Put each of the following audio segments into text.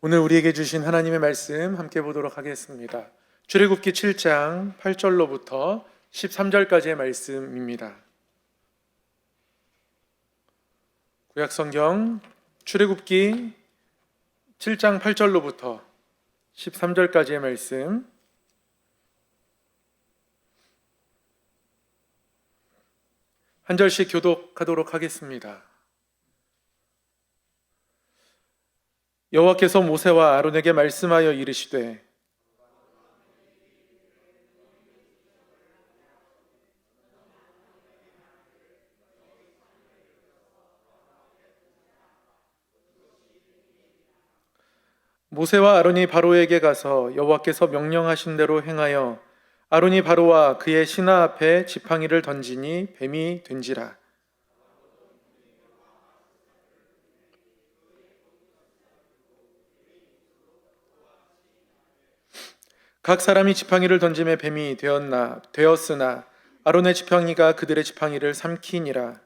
오늘 우리에게 주신 하나님의 말씀 함께 보도록 하겠습니다. 출애굽기 7장 8절로부터 13절까지의 말씀입니다. 구약성경 출애굽기 7장 8절로부터 13절까지의 말씀, 한 절씩 교독하도록 하겠습니다. 여호와께서 모세와 아론에게 말씀하여 이르시되 모세와 아론이 바로에게 가서 여호와께서 명령하신 대로 행하여 아론이 바로와 그의 신하 앞에 지팡이를 던지니 뱀이 된지라. 각 사람이 지팡이를 던짐에 뱀이 되었으나 아론의 지팡이가 그들의 지팡이를 삼키니라.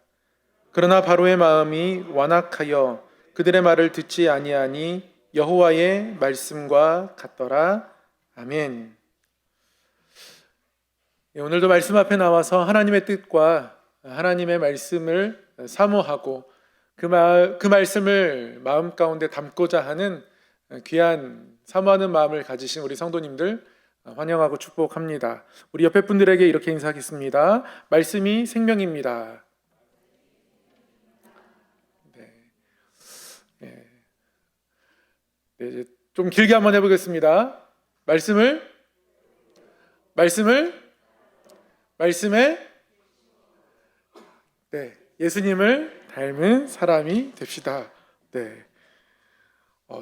그러나 바로의 마음이 완악하여 그들의 말을 듣지 아니하니 여호와의 말씀과 같더라. 아멘. 오늘도 말씀 앞에 나와서 하나님의 뜻과 하나님의 말씀을 사모하고 그 말씀을 마음 가운데 담고자 하는 귀한 사모하는 마음을 가지신 우리 성도님들 환영하고 축복합니다. 우리 옆에 분들에게 이렇게 인사하겠습니다. 말씀이 생명입니다. 이제 좀 길게 한번 해보겠습니다. 말씀에 예수님을 닮은 사람이 됩시다.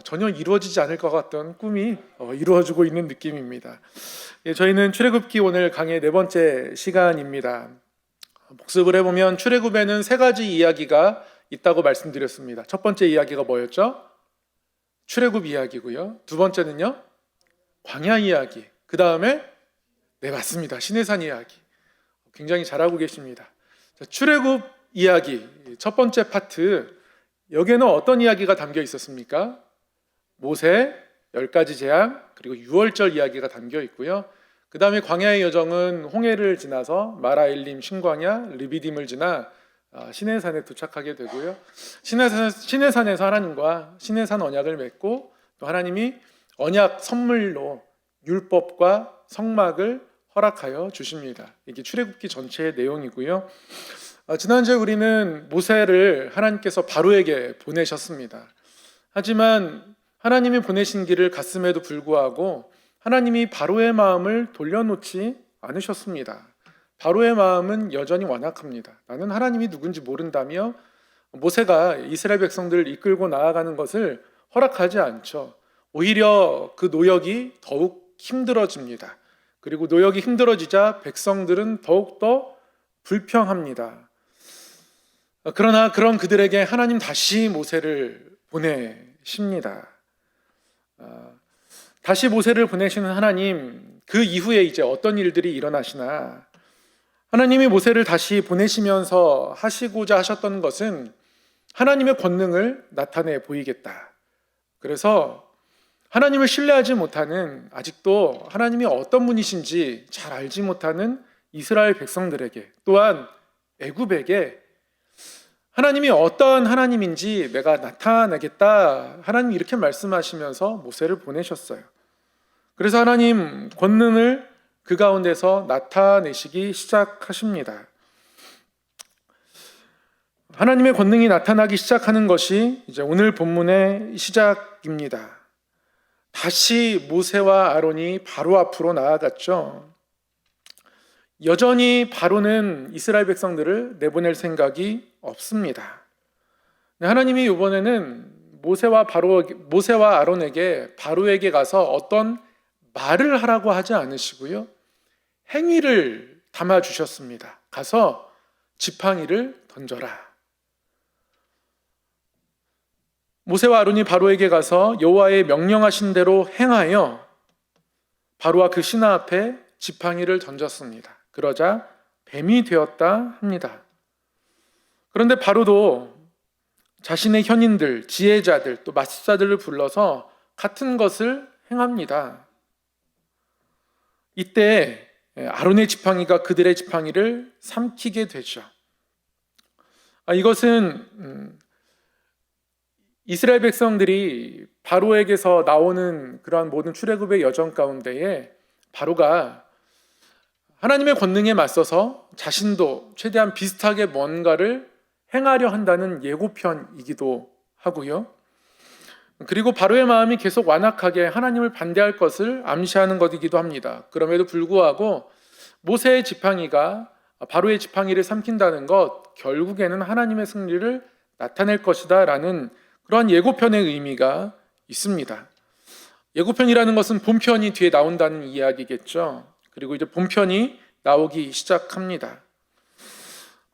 전혀 이루어지지 않을 것 같던 꿈이 이루어지고 있는 느낌입니다. 저희는 출애굽기 오늘 강의 4번째 시간입니다. 복습을 해보면 출애굽에는 3가지 이야기가 있다고 말씀드렸습니다. 첫 번째 이야기가 뭐였죠? 출애굽 이야기고요. 두 번째는요, 광야 이야기. 그 다음에 맞습니다, 시내산 이야기. 굉장히 잘하고 계십니다. 출애굽 이야기 첫 번째 파트, 여기에는 어떤 이야기가 담겨 있었습니까? 모세 10가지 재앙, 그리고 6월절 이야기가 담겨 있고요. 그 다음에 광야의 여정은 홍해를 지나서 마라엘림 신광야, 르비딤을 지나 시내산에 도착하게 되고요. 시내산에서 하나님과 시내산 언약을 맺고 또 하나님이 언약 선물로 율법과 성막을 허락하여 주십니다. 이게 출애굽기 전체의 내용이고요. 지난주에 우리는 모세를 하나님께서 바로에게 보내셨습니다. 하지만 하나님이 보내신 길을 갔음에도 불구하고 하나님이 바로의 마음을 돌려놓지 않으셨습니다. 바로의 마음은 여전히 완악합니다. 나는 하나님이 누군지 모른다며 모세가 이스라엘 백성들을 이끌고 나아가는 것을 허락하지 않죠. 오히려 그 노역이 더욱 힘들어집니다. 그리고 노역이 힘들어지자 백성들은 더욱더 불평합니다. 그러나 그런 그들에게 하나님 다시 모세를 보내십니다. 다시 모세를 보내시는 하나님, 그 이후에 이제 어떤 일들이 일어나시나, 하나님이 모세를 다시 보내시면서 하시고자 하셨던 것은 하나님의 권능을 나타내 보이겠다. 그래서 하나님을 신뢰하지 못하는, 아직도 하나님이 어떤 분이신지 잘 알지 못하는 이스라엘 백성들에게, 또한 애굽에게 하나님이 어떠한 하나님인지 내가 나타내겠다, 하나님이 이렇게 말씀하시면서 모세를 보내셨어요. 그래서 하나님 권능을 그 가운데서 나타내시기 시작하십니다. 하나님의 권능이 나타나기 시작하는 것이 이제 오늘 본문의 시작입니다. 다시 모세와 아론이 바로 앞으로 나아갔죠. 여전히 바로는 이스라엘 백성들을 내보낼 생각이 없습니다. 하나님이 이번에는 모세와 아론에게 바로에게 가서 어떤 말을 하라고 하지 않으시고요, 행위를 담아주셨습니다. 가서 지팡이를 던져라. 모세와 아론이 바로에게 가서 여호와의 명령하신 대로 행하여 바로와 그 신하 앞에 지팡이를 던졌습니다. 그러자 뱀이 되었다 합니다. 그런데 바로도 자신의 현인들, 지혜자들, 또 마술사들을 불러서 같은 것을 행합니다. 이때 아론의 지팡이가 그들의 지팡이를 삼키게 되죠. 이것은 이스라엘 백성들이 바로에게서 나오는 그러한 모든 출애굽의 여정 가운데에 바로가 하나님의 권능에 맞서서 자신도 최대한 비슷하게 뭔가를 행하려 한다는 예고편이기도 하고요. 그리고 바로의 마음이 계속 완악하게 하나님을 반대할 것을 암시하는 것이기도 합니다. 그럼에도 불구하고 모세의 지팡이가 바로의 지팡이를 삼킨다는 것, 결국에는 하나님의 승리를 나타낼 것이다 라는 그런 예고편의 의미가 있습니다. 예고편이라는 것은 본편이 뒤에 나온다는 이야기겠죠. 그리고 이제 본편이 나오기 시작합니다.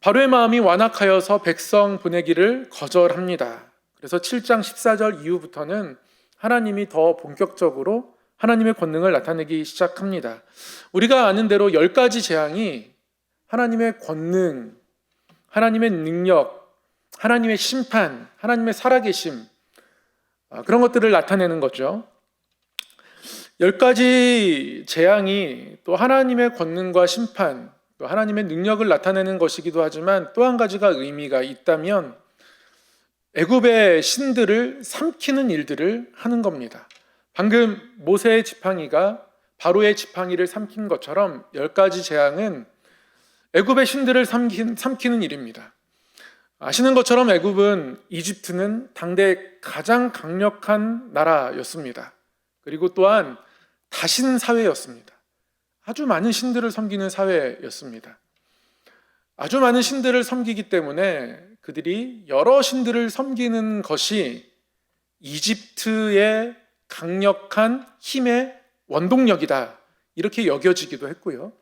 바로의 마음이 완악하여서 백성 보내기를 거절합니다. 그래서 7장 14절 이후부터는 하나님이 더 본격적으로 하나님의 권능을 나타내기 시작합니다. 우리가 아는 대로 10가지 재앙이 하나님의 권능, 하나님의 능력, 하나님의 심판, 하나님의 살아계심, 그런 것들을 나타내는 거죠. 10가지 재앙이 또 하나님의 권능과 심판, 또 하나님의 능력을 나타내는 것이기도 하지만 또 한 가지가 의미가 있다면 애굽의 신들을 삼키는 일들을 하는 겁니다. 방금 모세의 지팡이가 바로의 지팡이를 삼킨 것처럼 10가지 재앙은 애굽의 신들을 삼키는 일입니다. 아시는 것처럼 애굽은 이집트는 당대 가장 강력한 나라였습니다. 그리고 또한 다신 사회였습니다. 아주 많은 신들을 섬기는 사회였습니다. 아주 많은 신들을 섬기기 때문에 그들이 여러 신들을 섬기는 것이 이집트의 강력한 힘의 원동력이다, 이렇게 여겨지기도 했고요.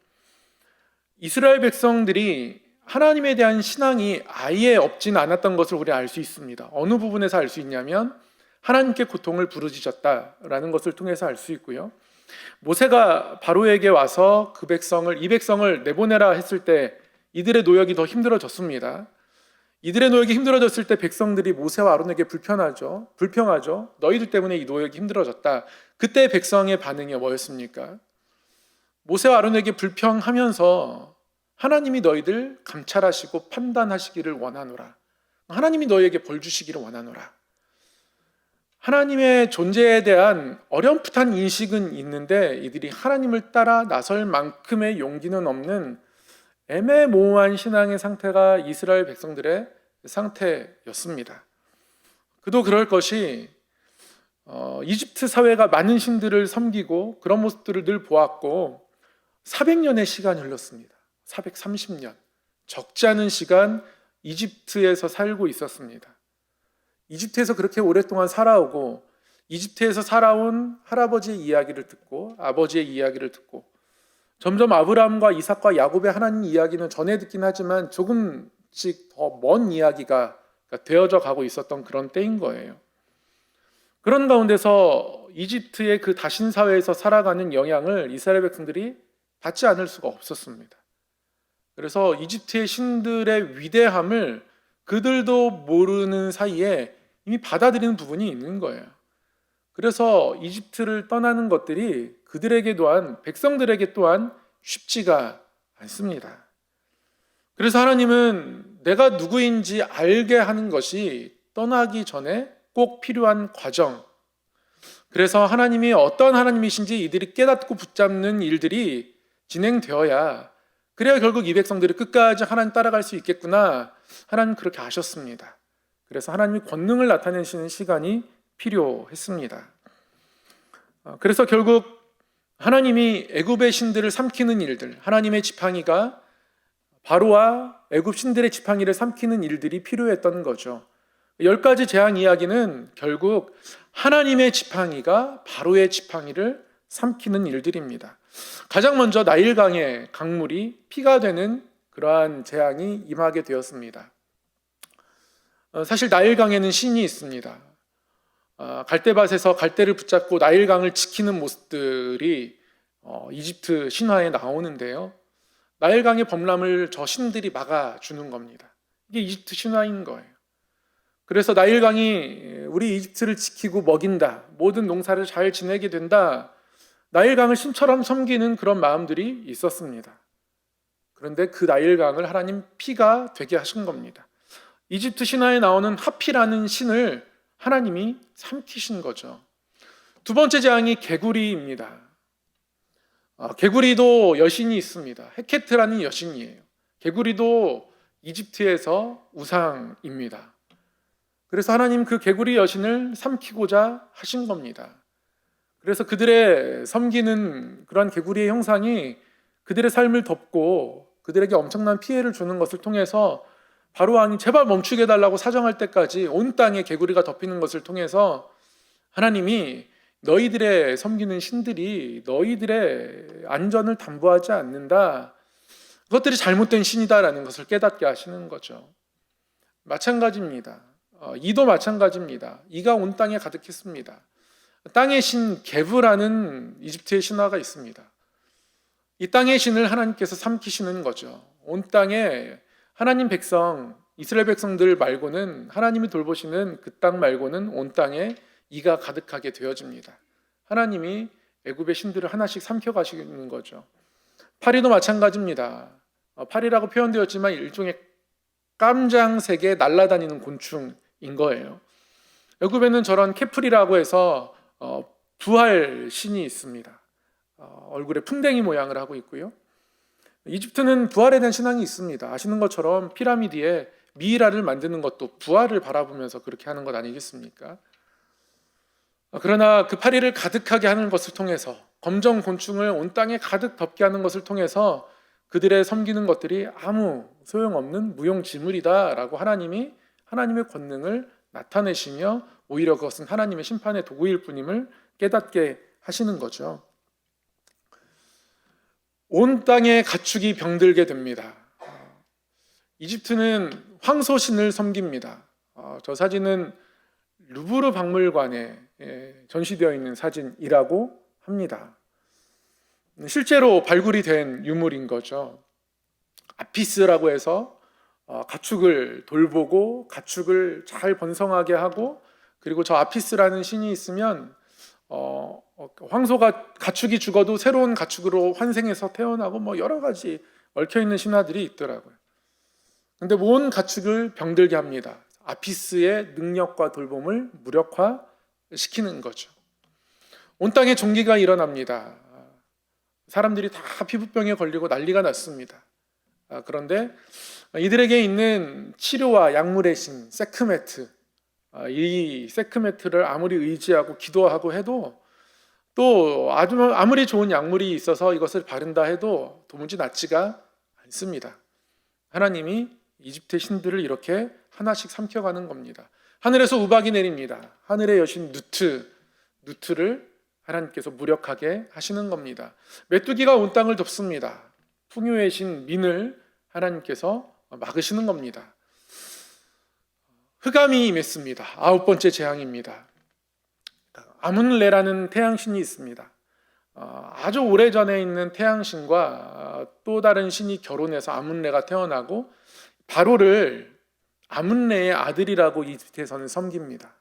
이스라엘 백성들이 하나님에 대한 신앙이 아예 없진 않았던 것을 우리 알 수 있습니다. 어느 부분에서 알 수 있냐면 하나님께 고통을 부르짖었다라는 것을 통해서 알 수 있고요. 모세가 바로에게 와서 이 백성을 내보내라 했을 때 이들의 노역이 더 힘들어졌습니다. 이들의 노역이 힘들어졌을 때 백성들이 모세와 아론에게 불평하죠. 너희들 때문에 이 노역이 힘들어졌다. 그때 백성의 반응이 뭐였습니까? 모세와 아론에게 불평하면서 하나님이 너희들 감찰하시고 판단하시기를 원하노라. 하나님이 너희에게 벌 주시기를 원하노라. 하나님의 존재에 대한 어렴풋한 인식은 있는데 이들이 하나님을 따라 나설 만큼의 용기는 없는 애매모호한 신앙의 상태가 이스라엘 백성들의 상태였습니다. 그도 그럴 것이 이집트 사회가 많은 신들을 섬기고 그런 모습들을 늘 보았고 400년의 시간이 흘렀습니다. 430년. 적지 않은 시간 이집트에서 살고 있었습니다. 이집트에서 그렇게 오랫동안 살아오고 이집트에서 살아온 할아버지의 이야기를 듣고 아버지의 이야기를 듣고 점점 아브라함과 이삭과 야곱의 하나님 이야기는 전해 듣긴 하지만 조금씩 더 먼 이야기가 되어져 가고 있었던 그런 때인 거예요. 그런 가운데서 이집트의 그 다신 사회에서 살아가는 영향을 이스라엘 백성들이 받지 않을 수가 없었습니다. 그래서 이집트의 신들의 위대함을 그들도 모르는 사이에 이미 받아들이는 부분이 있는 거예요. 그래서 이집트를 떠나는 것들이 그들에게 또한 백성들에게 또한 쉽지가 않습니다. 그래서 하나님은 내가 누구인지 알게 하는 것이 떠나기 전에 꼭 필요한 과정. 그래서 하나님이 어떤 하나님이신지 이들이 깨닫고 붙잡는 일들이 진행되어야 그래야 결국 이 백성들이 끝까지 하나님 따라갈 수 있겠구나. 하나님 그렇게 아셨습니다. 그래서 하나님이 권능을 나타내시는 시간이 필요했습니다. 그래서 결국 하나님이 애굽의 신들을 삼키는 일들, 하나님의 지팡이가 바로와 애굽 신들의 지팡이를 삼키는 일들이 필요했던 거죠. 10가지 재앙 이야기는 결국 하나님의 지팡이가 바로의 지팡이를 삼키는 일들입니다. 가장 먼저 나일강의 강물이 피가 되는 그러한 재앙이 임하게 되었습니다. 사실 나일강에는 신이 있습니다. 갈대밭에서 갈대를 붙잡고 나일강을 지키는 모습들이 이집트 신화에 나오는데요. 나일강의 범람을 저 신들이 막아주는 겁니다. 이게 이집트 신화인 거예요. 그래서 나일강이 우리 이집트를 지키고 먹인다, 모든 농사를 잘 지내게 된다, 나일강을 신처럼 섬기는 그런 마음들이 있었습니다. 그런데 그 나일강을 하나님 피가 되게 하신 겁니다. 이집트 신화에 나오는 하피라는 신을 하나님이 삼키신 거죠. 두 번째 재앙이 개구리입니다. 개구리도 여신이 있습니다. 헤케트라는 여신이에요. 개구리도 이집트에서 우상입니다. 그래서 하나님 그 개구리 여신을 삼키고자 하신 겁니다. 그래서 그들의 섬기는 그런 개구리의 형상이 그들의 삶을 덮고 그들에게 엄청난 피해를 주는 것을 통해서 바로 왕이 제발 멈추게 해달라고 사정할 때까지 온 땅에 개구리가 덮이는 것을 통해서 하나님이 너희들의 섬기는 신들이 너희들의 안전을 담보하지 않는다, 그것들이 잘못된 신이다라는 것을 깨닫게 하시는 거죠. 마찬가지입니다. 이도 마찬가지입니다. 이가 온 땅에 가득했습니다. 땅의 신 게브라는 이집트의 신화가 있습니다. 이 땅의 신을 하나님께서 삼키시는 거죠. 온 땅에 하나님 백성, 이스라엘 백성들 말고는, 하나님이 돌보시는 그 땅 말고는 온 땅에 이가 가득하게 되어집니다. 하나님이 애굽의 신들을 하나씩 삼켜가시는 거죠. 파리도 마찬가지입니다. 파리라고 표현되었지만 일종의 깜장색에 날아다니는 곤충인 거예요. 애굽에는 저런 케프리라고 해서 부활 신이 있습니다. 얼굴에 풍뎅이 모양을 하고 있고요. 이집트는 부활에 대한 신앙이 있습니다. 아시는 것처럼 피라미드에 미이라를 만드는 것도 부활을 바라보면서 그렇게 하는 것 아니겠습니까? 그러나 그 파리를 가득하게 하는 것을 통해서, 검정 곤충을 온 땅에 가득 덮게 하는 것을 통해서 그들의 섬기는 것들이 아무 소용없는 무용지물이다라고 하나님이 하나님의 권능을 나타내시며 오히려 그것은 하나님의 심판의 도구일 뿐임을 깨닫게 하시는 거죠. 온 땅에 가축이 병들게 됩니다. 이집트는 황소신을 섬깁니다. 저 사진은 루브르 박물관에 전시되어 있는 사진이라고 합니다. 실제로 발굴이 된 유물인 거죠. 아피스라고 해서 가축을 돌보고 가축을 잘 번성하게 하고, 그리고 저 아피스라는 신이 있으면 황소가, 가축이 죽어도 새로운 가축으로 환생해서 태어나고 뭐 여러 가지 얽혀있는 신화들이 있더라고요. 근데 온 가축을 병들게 합니다. 아피스의 능력과 돌봄을 무력화시키는 거죠. 온 땅에 종기가 일어납니다. 사람들이 다 피부병에 걸리고 난리가 났습니다. 그런데 이들에게 있는 치료와 약물의 신 세크메트, 이 세크메트를 아무리 의지하고 기도하고 해도, 또 아무리 좋은 약물이 있어서 이것을 바른다 해도 도무지 낫지가 않습니다. 하나님이 이집트의 신들을 이렇게 하나씩 삼켜가는 겁니다. 하늘에서 우박이 내립니다. 하늘의 여신 누트를 하나님께서 무력하게 하시는 겁니다. 메뚜기가 온 땅을 덮습니다. 풍요의 신 민을 하나님께서 막으시는 겁니다. 흑암이 임했습니다. 9번째 재앙입니다. 아문레라는 태양신이 있습니다. 아주 오래전에 있는 태양신과 또 다른 신이 결혼해서 아문레가 태어나고, 바로를 아문레의 아들이라고 이집트에서는 섬깁니다.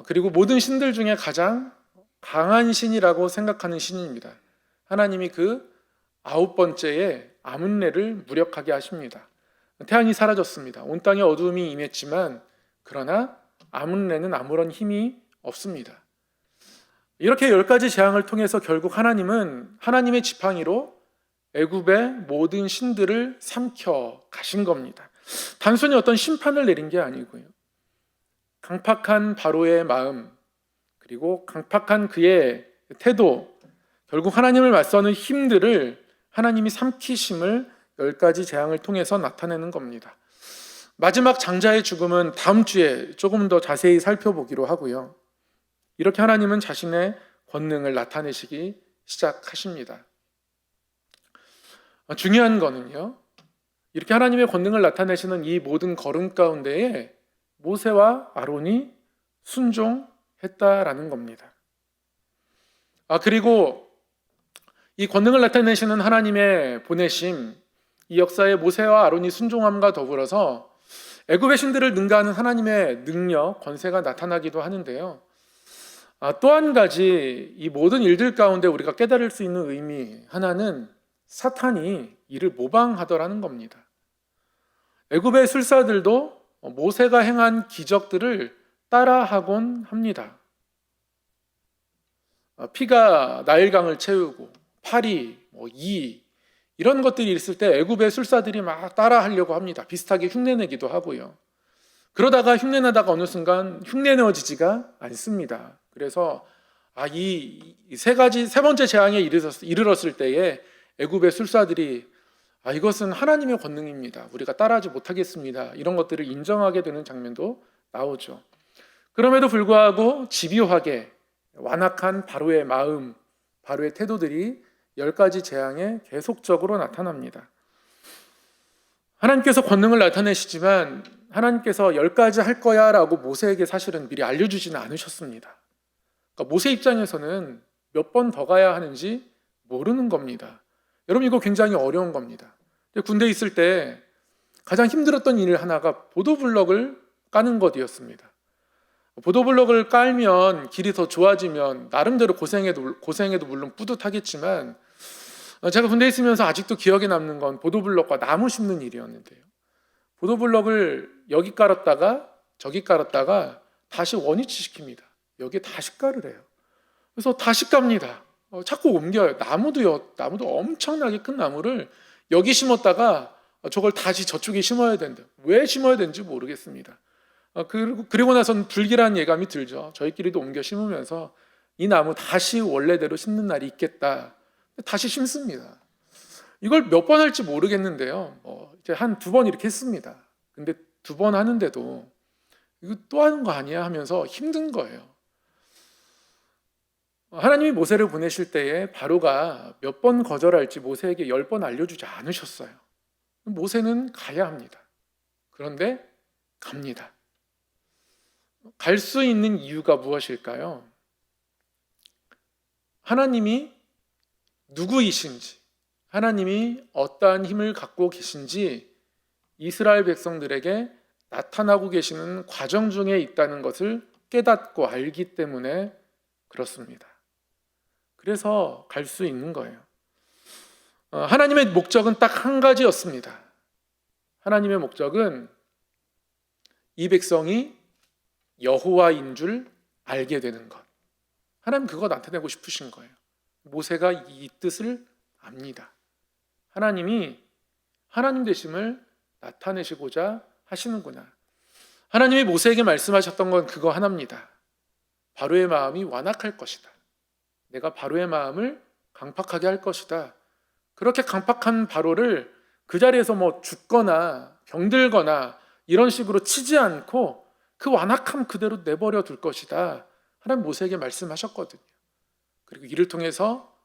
그리고 모든 신들 중에 가장 강한 신이라고 생각하는 신입니다. 하나님이 그 9번째에 아문레를 무력하게 하십니다. 태양이 사라졌습니다. 온 땅에 어두움이 임했지만 그러나 아문레는 아무런 힘이 없습니다. 이렇게 10가지 재앙을 통해서 결국 하나님은 하나님의 지팡이로 애굽의 모든 신들을 삼켜 가신 겁니다. 단순히 어떤 심판을 내린 게 아니고요. 강팍한 바로의 마음, 그리고 강팍한 그의 태도, 결국 하나님을 맞서는 힘들을 하나님이 삼키심을 10가지 재앙을 통해서 나타내는 겁니다. 마지막 장자의 죽음은 다음 주에 조금 더 자세히 살펴보기로 하고요. 이렇게 하나님은 자신의 권능을 나타내시기 시작하십니다. 중요한 거는요, 이렇게 하나님의 권능을 나타내시는 이 모든 걸음 가운데에 모세와 아론이 순종했다라는 겁니다. 그리고 이 권능을 나타내시는 하나님의 보내심, 이 역사에 모세와 아론이 순종함과 더불어서 애굽의 신들을 능가하는 하나님의 능력, 권세가 나타나기도 하는데요. 또 한 가지 이 모든 일들 가운데 우리가 깨달을 수 있는 의미 하나는 사탄이 이를 모방하더라는 겁니다. 애굽의 술사들도 모세가 행한 기적들을 따라하곤 합니다. 피가 나일강을 채우고 파리, 이 이런 것들이 있을 때 애굽의 술사들이 막 따라하려고 합니다. 비슷하게 흉내내기도 하고요. 그러다가 흉내내다가 어느 순간 흉내내어지지가 않습니다. 그래서 이 세 번째 재앙에 이르렀을 때에 애굽의 술사들이 이것은 하나님의 권능입니다. 우리가 따라하지 못하겠습니다. 이런 것들을 인정하게 되는 장면도 나오죠. 그럼에도 불구하고 집요하게 완악한 바로의 마음, 바로의 태도들이 10가지 재앙에 계속적으로 나타납니다. 하나님께서 권능을 나타내시지만 하나님께서 10가지 할 거야 라고 모세에게 사실은 미리 알려주지는 않으셨습니다. 그러니까 모세 입장에서는 몇 번 더 가야 하는지 모르는 겁니다. 여러분, 이거 굉장히 어려운 겁니다. 군대에 있을 때 가장 힘들었던 일 하나가 보도블럭을 까는 것이었습니다. 보도블럭을 깔면 길이 더 좋아지면 나름대로 고생해도 물론 뿌듯하겠지만, 제가 군대에 있으면서 아직도 기억에 남는 건 보도블럭과 나무 심는 일이었는데요. 보도블럭을 여기 깔았다가 저기 깔았다가 다시 원위치 시킵니다. 여기에 다시 깔으래요. 그래서 다시 깝니다. 자꾸 옮겨요. 나무도 엄청나게 큰 나무를 여기 심었다가 저걸 다시 저쪽에 심어야 된다. 왜 심어야 되는지 모르겠습니다. 그리고 나서는 불길한 예감이 들죠. 저희끼리도 옮겨 심으면서 이 나무 다시 원래대로 심는 날이 있겠다. 다시 심습니다. 이걸 몇 번 할지 모르겠는데요. 이제 한 2번 이렇게 했습니다. 근데 2번 하는데도 이거 또 하는 거 아니야 하면서 힘든 거예요. 하나님이 모세를 보내실 때에 바로가 몇 번 거절할지 모세에게 10번 알려주지 않으셨어요. 모세는 가야 합니다. 그런데 갑니다. 갈 수 있는 이유가 무엇일까요? 하나님이 누구이신지, 하나님이 어떠한 힘을 갖고 계신지 이스라엘 백성들에게 나타나고 계시는 과정 중에 있다는 것을 깨닫고 알기 때문에 그렇습니다. 그래서 갈 수 있는 거예요. 하나님의 목적은 딱 한 가지였습니다. 하나님의 목적은 이 백성이 여호와인 줄 알게 되는 것. 하나님 그거 나타내고 싶으신 거예요. 모세가 이 뜻을 압니다. 하나님이 하나님 되심을 나타내시고자 하시는구나. 하나님이 모세에게 말씀하셨던 건 그거 하나입니다. 바로의 마음이 완악할 것이다. 내가 바로의 마음을 강팍하게 할 것이다. 그렇게 강팍한 바로를 그 자리에서 죽거나 병들거나 이런 식으로 치지 않고 그 완악함 그대로 내버려 둘 것이다. 하나님 모세에게 말씀하셨거든요. 그리고 이를 통해서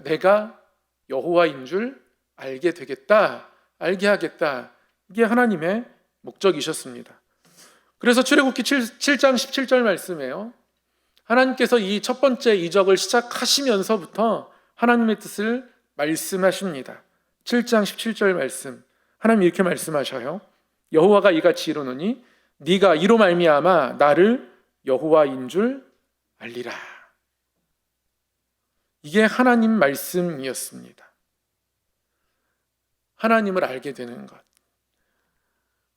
내가 여호와인 줄 알게 되겠다, 알게 하겠다. 이게 하나님의 목적이셨습니다. 그래서 출애굽기 7장 17절 말씀이에요. 하나님께서 이 첫 번째 이적을 시작하시면서부터 하나님의 뜻을 말씀하십니다. 7장 17절 말씀, 하나님 이렇게 말씀하셔요. 여호와가 이같이 이르노니 네가 이로 말미암아 나를 여호와인 줄 알리라. 이게 하나님 말씀이었습니다. 하나님을 알게 되는 것.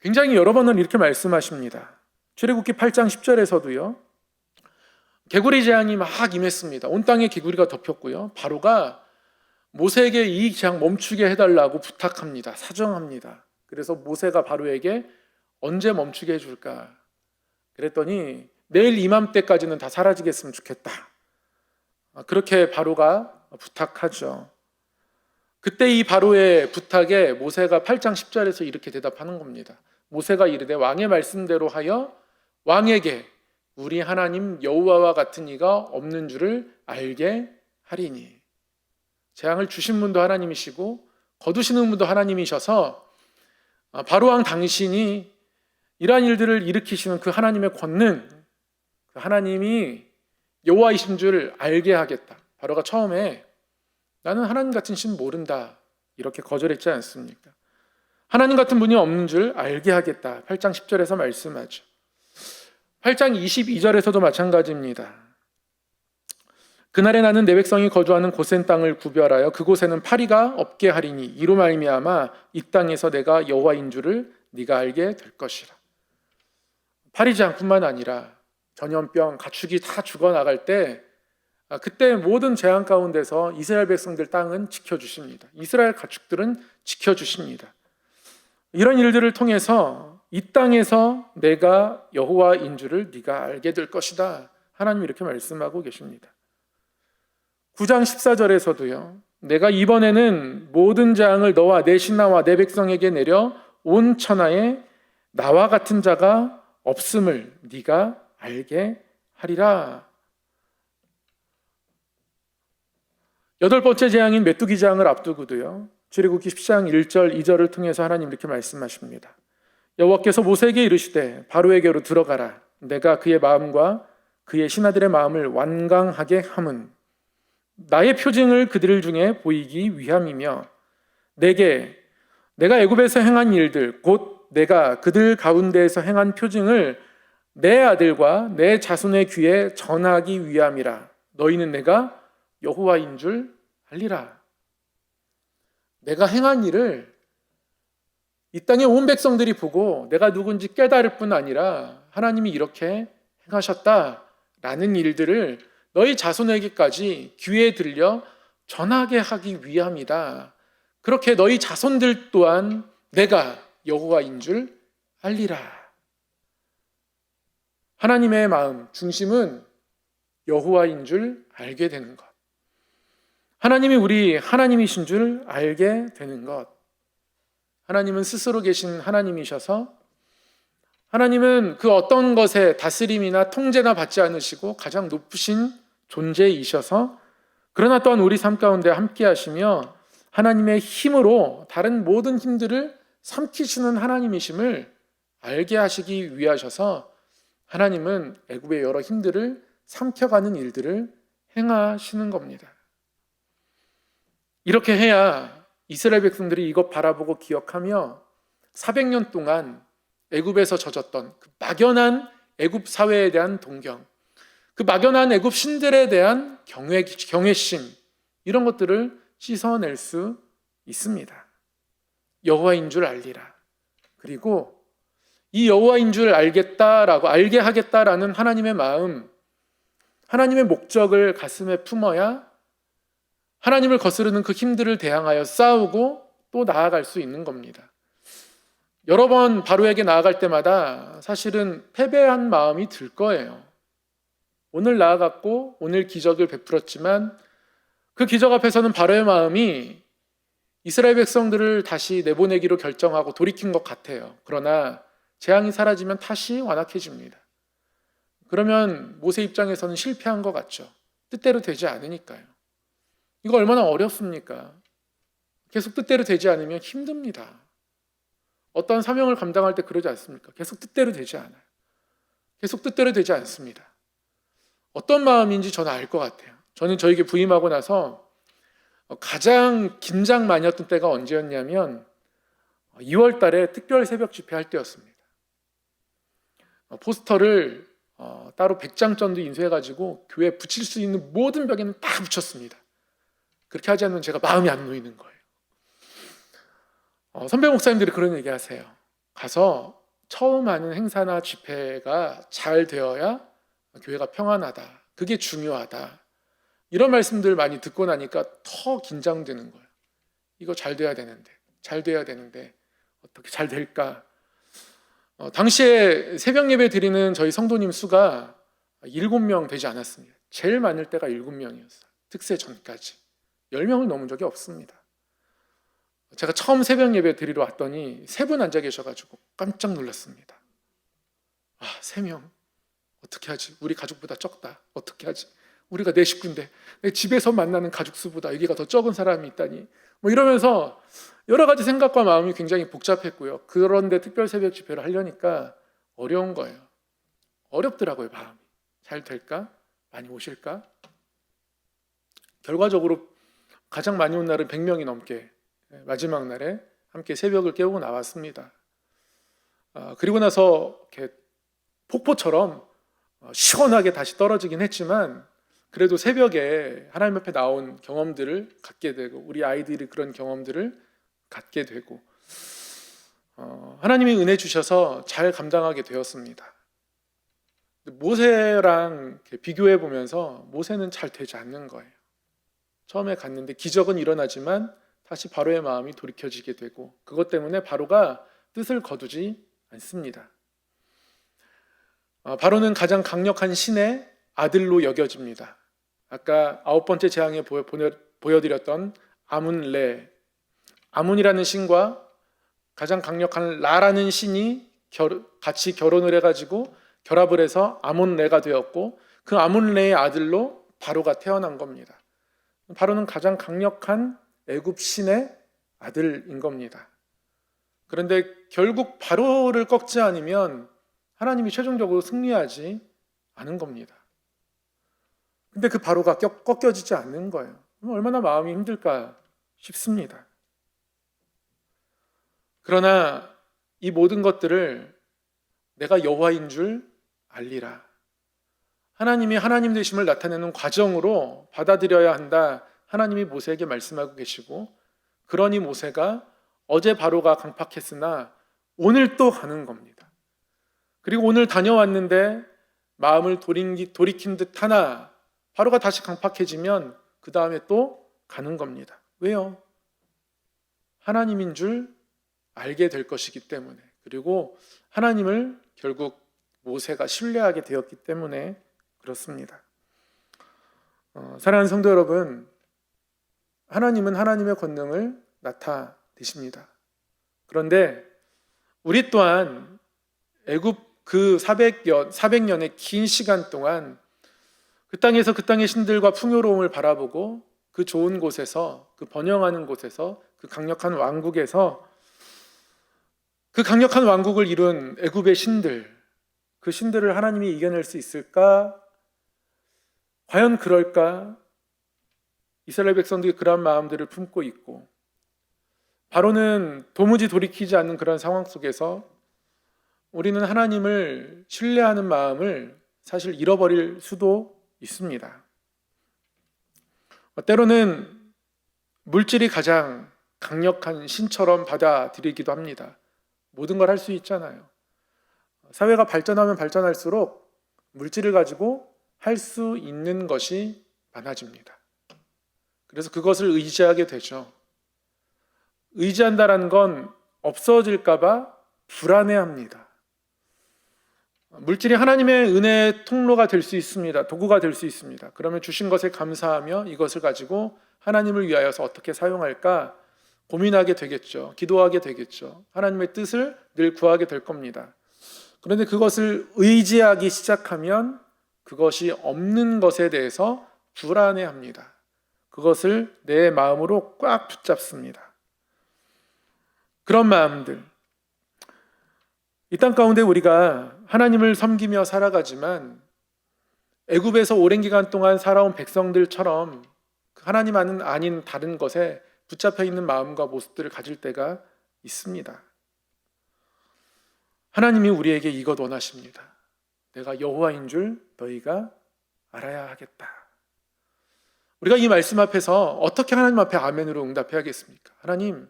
굉장히 여러 번은 이렇게 말씀하십니다. 출애굽기 8장 10절에서도요. 개구리 재앙이 막 임했습니다. 온 땅에 개구리가 덮였고요. 바로가 모세에게 이 재앙 멈추게 해달라고 부탁합니다. 사정합니다. 그래서 모세가 바로에게 언제 멈추게 해줄까? 그랬더니 내일 이맘때까지는 다 사라지겠으면 좋겠다. 그렇게 바로가 부탁하죠. 그때 이 바로의 부탁에 모세가 8장 10절에서 이렇게 대답하는 겁니다. 모세가 이르되 왕의 말씀대로 하여 왕에게 우리 하나님 여호와와 같은 이가 없는 줄을 알게 하리니. 재앙을 주신 분도 하나님이시고 거두시는 분도 하나님이셔서 바로왕 당신이 이러한 일들을 일으키시는 그 하나님의 권능, 그 하나님이 여호와이신 줄 알게 하겠다. 바로가 처음에 나는 하나님 같은 신 모른다 이렇게 거절했지 않습니까? 하나님 같은 분이 없는 줄 알게 하겠다. 8장 10절에서 말씀하죠. 8장 22절에서도 마찬가지입니다. 그날에 나는 내 백성이 거주하는 고센 땅을 구별하여 그곳에는 파리가 없게 하리니 이로 말미암아 이 땅에서 내가 여호와인 줄을 네가 알게 될 것이라. 파리장뿐만 아니라 전염병, 가축이 다 죽어나갈 때 그때 모든 재앙 가운데서 이스라엘 백성들 땅은 지켜주십니다. 이스라엘 가축들은 지켜주십니다. 이런 일들을 통해서 이 땅에서 내가 여호와인 줄을 네가 알게 될 것이다. 하나님이 이렇게 말씀하고 계십니다. 9장 14절에서도요. 내가 이번에는 모든 재앙을 너와 내 신하와 내 백성에게 내려 온 천하에 나와 같은 자가 없음을 네가 알게 하리라. 8번째 재앙인 메뚜기 재앙을 앞두고도요. 출애굽기 10장 1절 2절을 통해서 하나님 이렇게 말씀하십니다. 여호와께서 모세에게 이르시되 바로에게로 들어가라. 내가 그의 마음과 그의 신하들의 마음을 완강하게 함은 나의 표징을 그들 중에 보이기 위함이며 내가 애굽에서 행한 일들 곧 내가 그들 가운데에서 행한 표징을 내 아들과 내 자손의 귀에 전하기 위함이라. 너희는 내가 여호와인 줄 알리라. 내가 행한 일을 이 땅의 온 백성들이 보고 내가 누군지 깨달을 뿐 아니라 하나님이 이렇게 행하셨다라는 일들을 너희 자손에게까지 귀에 들려 전하게 하기 위함이다. 그렇게 너희 자손들 또한 내가 여호와인 줄 알리라. 하나님의 마음 중심은 여호와인 줄 알게 되는 것. 하나님이 우리 하나님이신 줄 알게 되는 것. 하나님은 스스로 계신 하나님이셔서 하나님은 그 어떤 것에 다스림이나 통제나 받지 않으시고 가장 높으신 존재이셔서 그러나 또한 우리 삶 가운데 함께 하시며 하나님의 힘으로 다른 모든 힘들을 삼키시는 하나님이심을 알게 하시기 위하셔서 하나님은 애굽의 여러 힘들을 삼켜가는 일들을 행하시는 겁니다. 이렇게 해야 이스라엘 백성들이 이것 바라보고 기억하며 400년 동안 애굽에서 젖었던 그 막연한 애굽 사회에 대한 동경, 그 막연한 애굽 신들에 대한 경외심, 이런 것들을 씻어낼 수 있습니다. 여호와인 줄 알리라. 그리고 이 여호와인 줄 알게 하겠다라는 하나님의 마음, 하나님의 목적을 가슴에 품어야 하나님을 거스르는 그 힘들을 대항하여 싸우고 또 나아갈 수 있는 겁니다. 여러 번 바로에게 나아갈 때마다 사실은 패배한 마음이 들 거예요. 오늘 나아갔고 오늘 기적을 베풀었지만 그 기적 앞에서는 바로의 마음이 이스라엘 백성들을 다시 내보내기로 결정하고 돌이킨 것 같아요. 그러나 재앙이 사라지면 다시 완악해집니다. 그러면 모세 입장에서는 실패한 것 같죠. 뜻대로 되지 않으니까요. 이거 얼마나 어렵습니까? 계속 뜻대로 되지 않으면 힘듭니다. 어떤 사명을 감당할 때 그러지 않습니까? 계속 뜻대로 되지 않아요. 계속 뜻대로 되지 않습니다. 어떤 마음인지 저는 알 것 같아요. 저는 저에게 부임하고 나서 가장 긴장 많이 했던 때가 언제였냐면 2월 달에 특별 새벽 집회할 때였습니다. 포스터를 따로 100장 정도 인쇄해가지고 교회에 붙일 수 있는 모든 벽에는 다 붙였습니다. 그렇게 하지 않으면 제가 마음이 안 놓이는 거예요. 선배 목사님들이 그런 얘기 하세요. 가서 처음 하는 행사나 집회가 잘 되어야 교회가 평안하다. 그게 중요하다. 이런 말씀들 많이 듣고 나니까 더 긴장되는 거예요. 이거 잘 돼야 되는데 어떻게 잘 될까? 당시에 새벽 예배 드리는 저희 성도님 수가 7명 되지 않았습니다. 제일 많을 때가 7명이었어요. 특세 전까지. 10명을 넘은 적이 없습니다. 제가 처음 새벽 예배 드리러 왔더니 3분 앉아 계셔가지고 깜짝 놀랐습니다. 3명. 어떻게 하지? 우리 가족보다 적다. 어떻게 하지? 우리가 내 식구인데 내 집에서 만나는 가족 수보다 여기가 더 적은 사람이 있다니. 이러면서 여러 가지 생각과 마음이 굉장히 복잡했고요. 그런데 특별 새벽 집회를 하려니까 어려운 거예요. 어렵더라고요, 마음이. 잘 될까? 많이 오실까? 결과적으로 가장 많이 온 날은 100명이 넘게 마지막 날에 함께 새벽을 깨우고 나왔습니다. 그리고 나서 이렇게 폭포처럼 시원하게 다시 떨어지긴 했지만 그래도 새벽에 하나님 앞에 나온 경험들을 갖게 되고 우리 아이들이 그런 경험들을 갖게 되고 하나님이 은혜 주셔서 잘 감당하게 되었습니다. 모세랑 비교해 보면서 모세는 잘 되지 않는 거예요. 처음에 갔는데 기적은 일어나지만 다시 바로의 마음이 돌이켜지게 되고 그것 때문에 바로가 뜻을 거두지 않습니다. 바로는 가장 강력한 신의 아들로 여겨집니다. 아까 9번째 재앙에 보여드렸던 아문레, 아문이라는 신과 가장 강력한 라라는 신이 같이 결혼을 해가지고 결합을 해서 아몬레가 되었고 그 아몬레의 아들로 바로가 태어난 겁니다. 바로는 가장 강력한 애굽 신의 아들인 겁니다. 그런데 결국 바로를 꺾지 않으면 하나님이 최종적으로 승리하지 않은 겁니다. 근데 그 바로가 꺾여지지 않는 거예요. 얼마나 마음이 힘들까 싶습니다. 그러나 이 모든 것들을 내가 여호와인 줄 알리라. 하나님이 하나님 되심을 나타내는 과정으로 받아들여야 한다. 하나님이 모세에게 말씀하고 계시고 그러니 모세가 어제 바로가 강팍했으나 오늘 또 가는 겁니다. 그리고 오늘 다녀왔는데 마음을 돌이킨 듯 하나 바로가 다시 강팍해지면 그 다음에 또 가는 겁니다. 왜요? 하나님인 줄 알게 될 것이기 때문에 그리고 하나님을 결국 모세가 신뢰하게 되었기 때문에 그렇습니다. 사랑하는 성도 여러분, 하나님은 하나님의 권능을 나타내십니다. 그런데 우리 또한 애굽 그 400년의 긴 시간 동안 그 땅에서 그 땅의 신들과 풍요로움을 바라보고 그 좋은 곳에서 그 번영하는 곳에서 그 강력한 왕국에서 그 강력한 왕국을 이룬 애굽의 신들, 그 신들을 하나님이 이겨낼 수 있을까? 과연 그럴까? 이스라엘 백성들이 그런 마음들을 품고 있고 바로는 도무지 돌이키지 않는 그런 상황 속에서 우리는 하나님을 신뢰하는 마음을 사실 잃어버릴 수도 있습니다. 때로는 물질이 가장 강력한 신처럼 받아들이기도 합니다. 모든 걸 할 수 있잖아요. 사회가 발전하면 발전할수록 물질을 가지고 할 수 있는 것이 많아집니다. 그래서 그것을 의지하게 되죠. 의지한다는 건 없어질까 봐 불안해합니다. 물질이 하나님의 은혜의 통로가 될 수 있습니다. 도구가 될 수 있습니다. 그러면 주신 것에 감사하며 이것을 가지고 하나님을 위하여서 어떻게 사용할까 고민하게 되겠죠. 기도하게 되겠죠. 하나님의 뜻을 늘 구하게 될 겁니다. 그런데 그것을 의지하기 시작하면 그것이 없는 것에 대해서 불안해합니다. 그것을 내 마음으로 꽉 붙잡습니다. 그런 마음들, 이 땅 가운데 우리가 하나님을 섬기며 살아가지만 애굽에서 오랜 기간 동안 살아온 백성들처럼 하나님 아닌 다른 것에 붙잡혀 있는 마음과 모습들을 가질 때가 있습니다. 하나님이 우리에게 이것 원하십니다. 내가 여호와인 줄 너희가 알아야 하겠다. 우리가 이 말씀 앞에서 어떻게 하나님 앞에 아멘으로 응답해야겠습니까? 하나님,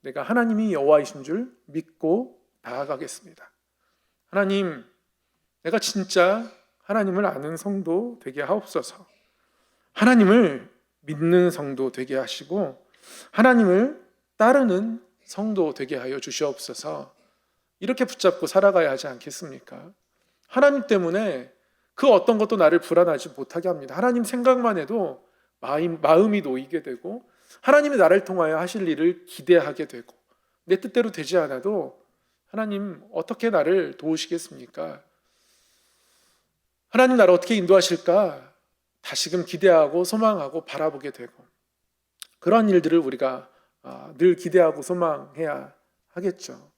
내가 하나님이 여호와이신 줄 믿고 나아가겠습니다. 하나님, 내가 진짜 하나님을 아는 성도 되게 하옵소서. 하나님을 믿는 성도 되게 하시고 하나님을 따르는 성도 되게 하여 주시옵소서. 이렇게 붙잡고 살아가야 하지 않겠습니까? 하나님 때문에 그 어떤 것도 나를 불안하지 못하게 합니다. 하나님 생각만 해도 마음이 놓이게 되고 하나님이 나를 통하여 하실 일을 기대하게 되고 내 뜻대로 되지 않아도 하나님 어떻게 나를 도우시겠습니까? 하나님 나를 어떻게 인도하실까? 다시금 기대하고 소망하고 바라보게 되고 그런 일들을 우리가 늘 기대하고 소망해야 하겠죠.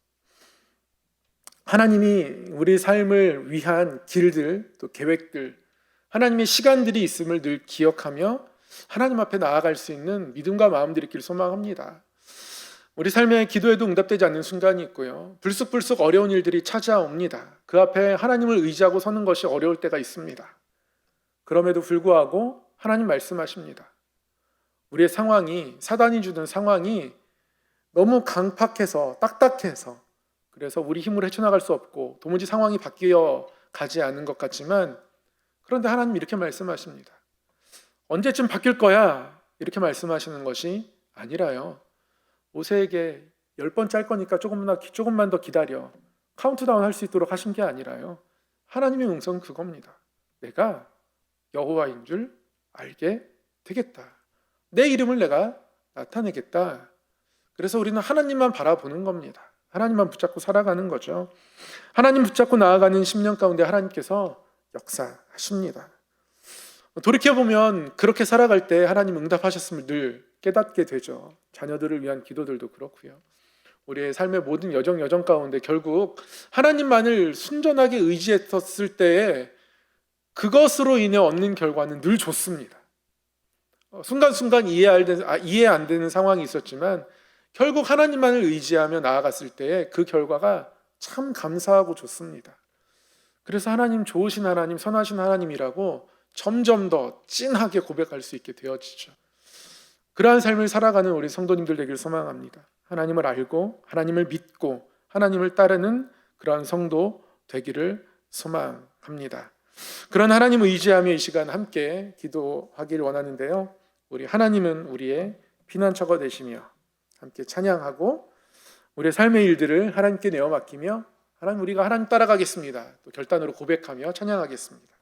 하나님이 우리 삶을 위한 길들, 또 계획들, 하나님의 시간들이 있음을 늘 기억하며 하나님 앞에 나아갈 수 있는 믿음과 마음들이 있기를 소망합니다. 우리 삶에 기도에도 응답되지 않는 순간이 있고요. 불쑥불쑥 어려운 일들이 찾아옵니다. 그 앞에 하나님을 의지하고 서는 것이 어려울 때가 있습니다. 그럼에도 불구하고 하나님 말씀하십니다. 우리의 상황이, 사단이 주는 상황이 너무 강팍해서 딱딱해서 그래서 우리 힘으로 헤쳐나갈 수 없고 도무지 상황이 바뀌어 가지 않는 것 같지만, 그런데 하나님 이렇게 말씀하십니다. 언제쯤 바뀔 거야? 이렇게 말씀하시는 것이 아니라요. 모세에게 10번 짤 거니까 조금만 더 기다려. 카운트다운 할 수 있도록 하신 게 아니라요. 하나님의 음성은 그겁니다. 내가 여호와인 줄 알게 되겠다. 내 이름을 내가 나타내겠다. 그래서 우리는 하나님만 바라보는 겁니다. 하나님만 붙잡고 살아가는 거죠. 하나님 붙잡고 나아가는 10년 가운데 하나님께서 역사하십니다. 돌이켜보면 그렇게 살아갈 때 하나님 응답하셨음을 늘 깨닫게 되죠. 자녀들을 위한 기도들도 그렇고요. 우리의 삶의 모든 여정 가운데 결국 하나님만을 순전하게 의지했었을 때에 그것으로 인해 얻는 결과는 늘 좋습니다. 순간순간 이해 안 되는 상황이 있었지만 결국 하나님만을 의지하며 나아갔을 때에 그 결과가 참 감사하고 좋습니다. 그래서 하나님 좋으신 하나님, 선하신 하나님이라고 점점 더 찐하게 고백할 수 있게 되어지죠. 그러한 삶을 살아가는 우리 성도님들 되길 소망합니다. 하나님을 알고 하나님을 믿고 하나님을 따르는 그러한 성도 되기를 소망합니다. 그런 하나님 의지하며 이 시간 함께 기도하기를 원하는데요. 우리 하나님은 우리의 피난처가 되시며 함께 찬양하고 우리의 삶의 일들을 하나님께 내어 맡기며 우리가 하나님 따라가겠습니다. 또 결단으로 고백하며 찬양하겠습니다.